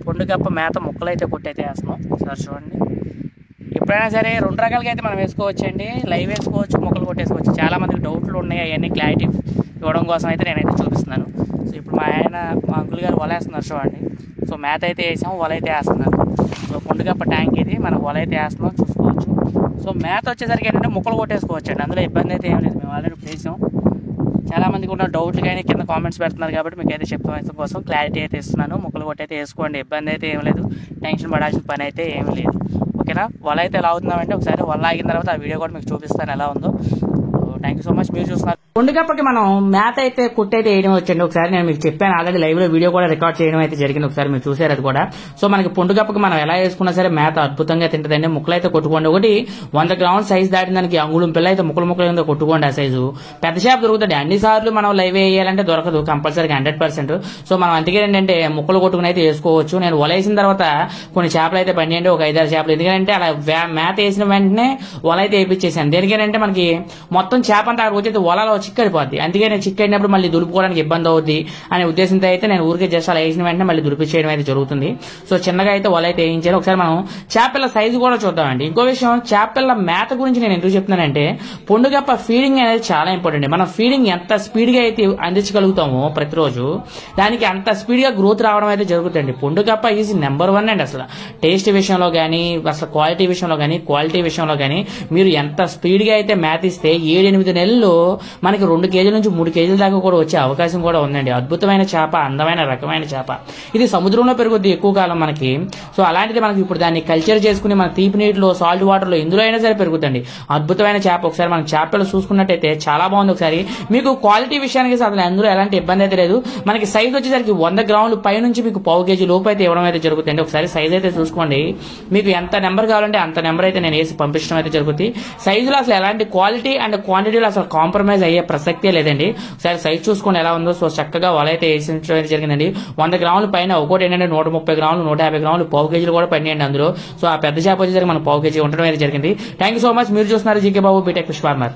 పొండుగప్ప మేత ముక్కలు అయితే కొట్టయితే వేస్తున్నాం. సార్ చూడండి, ఎప్పుడైనా సరే 2 రకాలుగా అయితే మనం వేసుకోవచ్చండి. లైవ్ వేసుకోవచ్చు, ముక్కలు కొట్టేసుకోవచ్చు. చాలా మందికి డౌట్లు ఉన్నాయి, అవన్నీ క్లారిటీ ఇవ్వడం కోసం అయితే నేనైతే చూపిస్తున్నాను. సో ఇప్పుడు మా అంకుల్ గారు వల వేస్తున్నారు చూడండి. సో మేత అయితే వేసాము, వల అయితే వేస్తున్నారు. సో పొండుగప్ప ట్యాంక్ ఇది, మనం వల అయితే వేస్తున్నాం, చూసుకోవచ్చు. సో మేత వచ్చేసరికి ఏంటంటే ముక్కలు కొట్టేసుకోవచ్చు అండి, అందులో ఇబ్బంది అయితే ఏం లేదు. మేము ఆల్రెడీ వేసాం. చాలా మందికి ఉన్న డౌట్లు కానీ కింద కామెంట్స్ పెడుతున్నారు కాబట్టి మీకు అయితే చెప్తాం కోసం క్లారిటీ అయితే ఇస్తున్నాను. ముక్కలు కొట్టి అయితే వేసుకోండి, ఇబ్బంది అయితే ఏం లేదు, టెన్షన్ పడాల్సిన పని అయితే ఏమీ లేదు. ఓకేనా? వల అయితే ఎలా అవుతుందామంటే ఒకసారి వల ఆగిన తర్వాత ఆ వీడియో కూడా మీకు చూపిస్తాను ఎలా ఉందో. Thank you so much. మీరు చూస్తున్నారు పొండుగప్పకి మనం మేత అయితే కుట్టయితే వేయడం వచ్చండి. ఒకసారి నేను మీకు చెప్పాను ఆల్రెడీ, లైవ్ లో వీడియో కూడా రికార్డ్ చేయడం అయితే జరిగింది, ఒకసారి మీరు చూసారు అది కూడా. సో మనకి పొండుగప్పకి మనం ఎలా వేసుకున్నా సరే మేత అద్భుతంగా తింటదండి. ముక్కలు అయితే కొట్టుకోండి. ఒకటి 100 గ్రాముల సైజ్ దాటిన దానికి అంగుళం పిల్ల అయితే ముక్కలు కొట్టుకోండి ఆ సైజు. పెద్ద చేప దొరుకుతుంది, అన్ని సార్లు మనం లైవ్ వేయాలంటే దొరకదు కంపల్సరీగా 100%. సో మనం అందుకే ఏంటంటే ముక్కలు కొట్టుకుని అయితే వేసుకోవచ్చు. నేను వల వేసిన తర్వాత కొన్ని చేపలు అయితే పండియండి, ఒక 5-6 చేపలు. ఎందుకంటే అలా మేత వేసిన వెంటనే వల అయితే వేయించేసాను. దేనికేనంటే మనకి మొత్తం చేప అంతా అక్కడికి వచ్చి వలలో చిక్కడిపోద్ది. అందుకే నేను చిక్కడినప్పుడు మళ్ళీ దులుపుకోవడానికి ఇబ్బంది అవుద్ది అనే ఉద్దేశంతో అయితే నేను ఊరికే జస్ట్ అలా వేసిన వెంటనే మళ్ళీ దులిపించేయడం అయితే జరుగుతుంది. సో చిన్నగా అయితే వల అయితే వేయించాను. ఒకసారి మనం చేపల సైజు కూడా చూద్దామండి. ఇంకో విషయం, చేపల మేత గురించి నేను ఎందుకు చెప్తున్నానంటే పొండుగప్ప ఫీడింగ్ అనేది చాలా ఇంపార్టెంట్. మనం ఫీడింగ్ ఎంత స్పీడ్ గా అయితే అందించగలుగుతామో ప్రతిరోజు, దానికి అంత స్పీడ్ గా గ్రోత్ రావడం అయితే జరుగుతుంది. పొండుగప్ప ఈజ్ నెంబర్ 1 అండి. అసలు టేస్ట్ విషయంలో కానీ, అసలు క్వాలిటీ విషయంలో కానీ మీరు ఎంత స్పీడ్ గా అయితే మేత ఇస్తే 7-8 నెలల్లో మనకి 2 కేజీల నుంచి 3 కేజీల దాకా కూడా వచ్చే అవకాశం కూడా ఉందండి. అద్భుతమైన చేప, అందమైన రకమైన చేప. ఇది సముద్రంలో పెరుగుద్ది ఎక్కువ కాలం మనకి. సో అలాంటిది మనకి ఇప్పుడు దాన్ని కల్చర్ చేసుకుని మన తీపి నీటిలో, సాల్ట్ వాటర్ లో ఎందులో అయినా సరే పెరుగుతుంది. అద్భుతమైన చేప. ఒకసారి మనం చేపలు చూసుకున్నట్టయితే చాలా బాగుంది. ఒకసారి మీకు క్వాలిటీ విషయానికి అసలు అందులో ఎలాంటి ఇబ్బంది అయితే లేదు. మనకి సైజ్ వచ్చేసరికి 100 గ్రాములు పై నుంచి మీకు 1/2 కేజీ లోపు అయితే ఇవ్వడం అయితే జరుగుతుంది. ఒకసారి సైజ్ అయితే చూసుకోండి. మీకు ఎంత నెంబర్ కావాలంటే అంత నెంబర్ అయితే నేను వేసి పంపించడం అయితే జరుగుతుంది. సైజులో అసలు ఎలాంటి క్వాలిటీ అండ్ క్వాంటిటీలో అసలు కాంప్రమైజ్ అయ్యే ప్రసక్తే లేదండి. ఒకసారి సైజ్ చూసుకోండి ఎలా ఉందో. సో చక్కగా వల అయితే వేసించడం జరిగిందండి. 100 గ్రాముల పైన ఒక్కోటి ఏంటంటే 130 గ్రాములు, 150 గ్రాములు, 1/2 కేజీలు కూడా పడినాయండి అందులో. సో ఆ పెద్ద చేప వచ్చేసరికి మన 1/2 కేజీ ఉండడం అయితే జరిగింది. Thank you so much. మీరు చూస్తున్నారు జీకే బాబు బీటెక్ ఫిష్ ఫార్మర్.